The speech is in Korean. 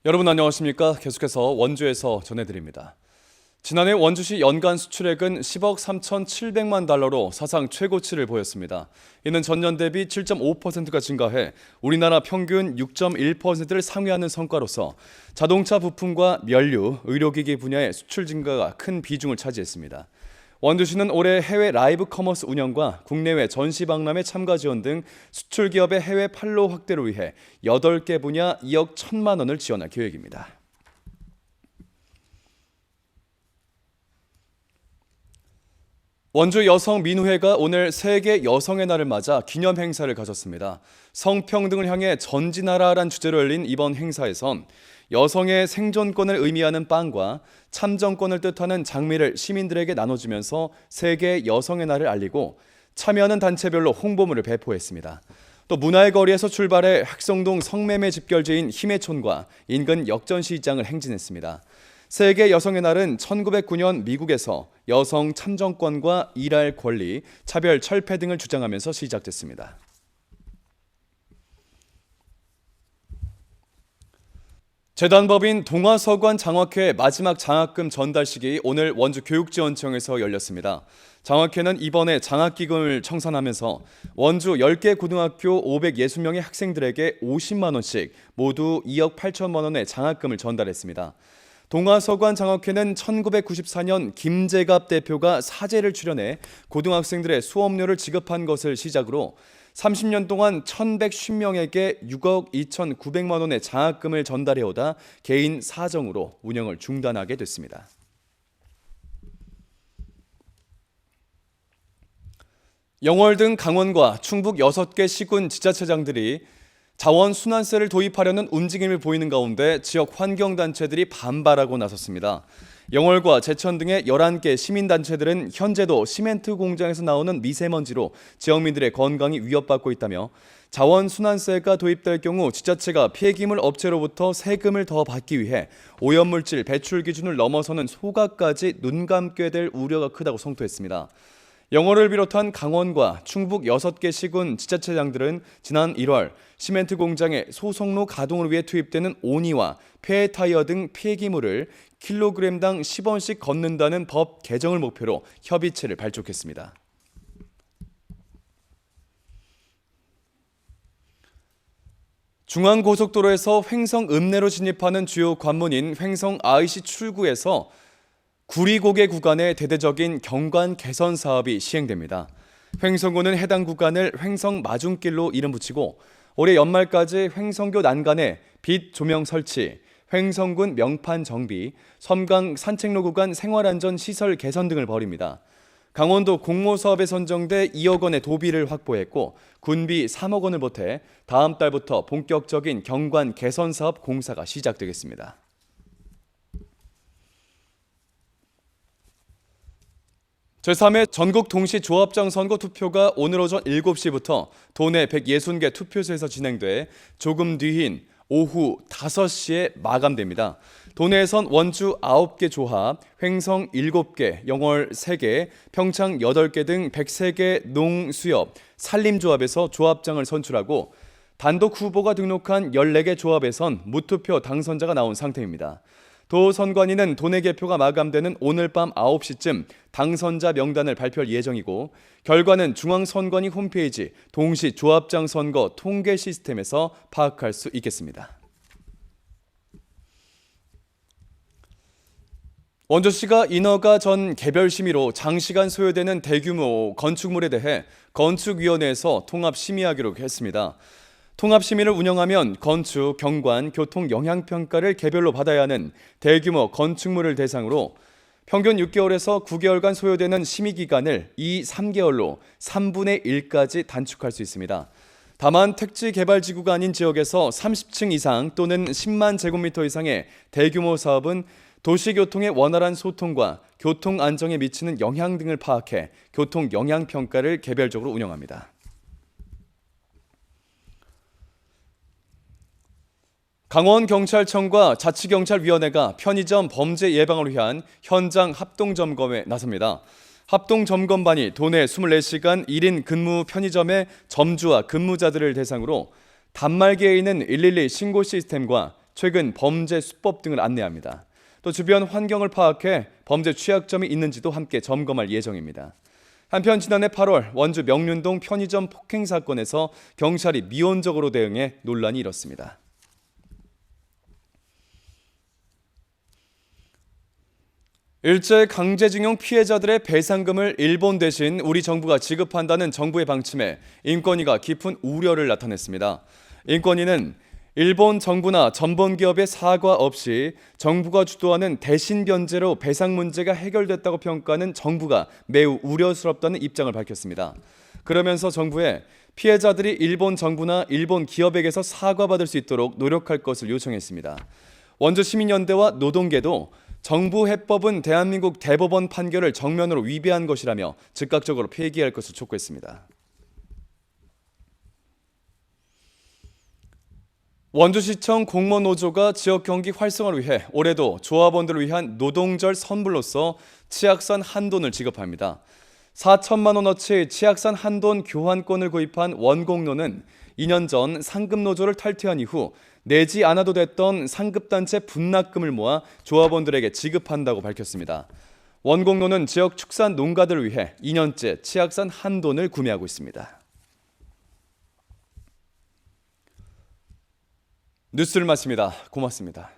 여러분 안녕하십니까? 계속해서 원주에서 전해드립니다. 지난해 원주시 연간 수출액은 10억 3,700만 달러로 사상 최고치를 보였습니다. 이는 전년 대비 7.5%가 증가해 우리나라 평균 6.1%를 상회하는 성과로서 자동차 부품과 면류, 의료기기 분야의 수출 증가가 큰 비중을 차지했습니다. 원주시는 올해 해외 라이브 커머스 운영과 국내외 전시 박람회 참가 지원 등 수출 기업의 해외 판로 확대를 위해 8개 분야 2억 1천만 원을 지원할 계획입니다. 원주 여성민우회가 오늘 세계 여성의 날을 맞아 기념 행사를 가졌습니다. 성평등을 향해 전진하라란 주제로 열린 이번 행사에선 여성의 생존권을 의미하는 빵과 참정권을 뜻하는 장미를 시민들에게 나눠주면서 세계 여성의 날을 알리고 참여하는 단체별로 홍보물을 배포했습니다. 또 문화의 거리에서 출발해 학성동 성매매 집결지인 힘해촌과 인근 역전시장을 행진했습니다. 세계 여성의 날은 1909년 미국에서 여성 참정권과 일할 권리, 차별 철폐 등을 주장하면서 시작됐습니다. 재단법인 동아서관 장학회 마지막 장학금 전달식이 오늘 원주 교육지원청에서 열렸습니다. 장학회는 이번에 장학기금을 청산하면서 원주 10개 고등학교 560명의 학생들에게 50만 원씩 모두 2억 8천만 원의 장학금을 전달했습니다. 동아서관 장학회는 1994년 김재갑 대표가 사제를 출연해 고등학생들의 수업료를 지급한 것을 시작으로 30년 동안 1,150명에게 6억 2,900만 원의 장학금을 전달해오다 개인 사정으로 운영을 중단하게 됐습니다. 영월 등 강원과 충북 6개 시군 지자체장들이 자원순환세를 도입하려는 움직임을 보이는 가운데 지역 환경단체들이 반발하고 나섰습니다. 영월과 제천 등의 11개 시민단체들은 현재도 시멘트 공장에서 나오는 미세먼지로 지역민들의 건강이 위협받고 있다며 자원순환세가 도입될 경우 지자체가 폐기물 업체로부터 세금을 더 받기 위해 오염물질 배출 기준을 넘어서는 소각까지 눈 감게 될 우려가 크다고 성토했습니다. 영월을 비롯한 강원과 충북 6개 시군 지자체장들은 지난 1월 시멘트 공장의 소속로 가동을 위해 투입되는 오니와 폐타이어 등 폐기물을 킬로그램당 10원씩 걷는다는 법 개정을 목표로 협의체를 발족했습니다. 중앙고속도로에서 횡성 읍내로 진입하는 주요 관문인 횡성 IC 출구에서 구리고개 구간의 대대적인 경관 개선 사업이 시행됩니다. 횡성구는 해당 구간을 횡성 마중길로 이름 붙이고 올해 연말까지 횡성교 난간에 빛 조명 설치, 횡성군 명판 정비, 섬강 산책로 구간 생활안전 시설 개선 등을 벌입니다. 강원도 공모사업에 선정돼 2억 원의 도비를 확보했고 군비 3억 원을 보태 다음 달부터 본격적인 경관 개선 사업 공사가 시작되겠습니다. 제3회 전국 동시 조합장 선거 투표가 오늘 오전 7시부터 도내 160개 투표소에서 진행돼 조금 뒤인 오후 5시에 마감됩니다. 도내에선 원주 9개 조합, 횡성 7개, 영월 3개, 평창 8개 등 103개 농수협, 산림조합에서 조합장을 선출하고 단독 후보가 등록한 14개 조합에선 무투표 당선자가 나온 상태입니다. 도 선관위는 도내 개표가 마감되는 오늘 밤 9시쯤 당선자 명단을 발표할 예정이고 결과는 중앙선관위 홈페이지 동시 조합장 선거 통계 시스템에서 파악할 수 있겠습니다. 원주시가 인허가 전 개별 심의로 장시간 소요되는 대규모 건축물에 대해 건축위원회에서 통합심의하기로 했습니다. 통합심의를 운영하면 건축, 경관, 교통 영향평가를 개별로 받아야 하는 대규모 건축물을 대상으로 평균 6개월에서 9개월간 소요되는 심의기간을 3개월로 3분의 1까지 단축할 수 있습니다. 다만 택지개발지구가 아닌 지역에서 30층 이상 또는 10만 제곱미터 이상의 대규모 사업은 도시교통의 원활한 소통과 교통 안정에 미치는 영향 등을 파악해 교통 영향평가를 개별적으로 운영합니다. 강원경찰청과 자치경찰위원회가 편의점 범죄 예방을 위한 현장 합동점검에 나섭니다. 합동점검반이 도내 24시간 1인 근무 편의점의 점주와 근무자들을 대상으로 단말기에 있는 112 신고 시스템과 최근 범죄 수법 등을 안내합니다. 또 주변 환경을 파악해 범죄 취약점이 있는지도 함께 점검할 예정입니다. 한편 지난해 8월 원주 명륜동 편의점 폭행 사건에서 경찰이 미온적으로 대응해 논란이 일었습니다. 일제 강제징용 피해자들의 배상금을 일본 대신 우리 정부가 지급한다는 정부의 방침에 인권위가 깊은 우려를 나타냈습니다. 인권위는 일본 정부나 전범 기업의 사과 없이 정부가 주도하는 대신 변제로 배상 문제가 해결됐다고 평가하는 정부가 매우 우려스럽다는 입장을 밝혔습니다. 그러면서 정부에 피해자들이 일본 정부나 일본 기업에게서 사과받을 수 있도록 노력할 것을 요청했습니다. 원주 시민연대와 노동계도 정부 해법은 대한민국 대법원 판결을 정면으로 위배한 것이라며 즉각적으로 폐기할 것을 촉구했습니다. 원주시청 공무노조가 지역 경기 활성화를 위해 올해도 조합원들을 위한 노동절 선물로서 치약산 한돈을 지급합니다. 4천만 원어치 치약산 한돈 교환권을 구입한 원공노는 2년 전 상급노조를 탈퇴한 이후 내지 않아도 됐던 상급단체 분납금을 모아 조합원들에게 지급한다고 밝혔습니다. 원공노는 지역 축산 농가들을 위해 2년째 치약산 한돈을 구매하고 있습니다. 뉴스를 마칩니다. 고맙습니다.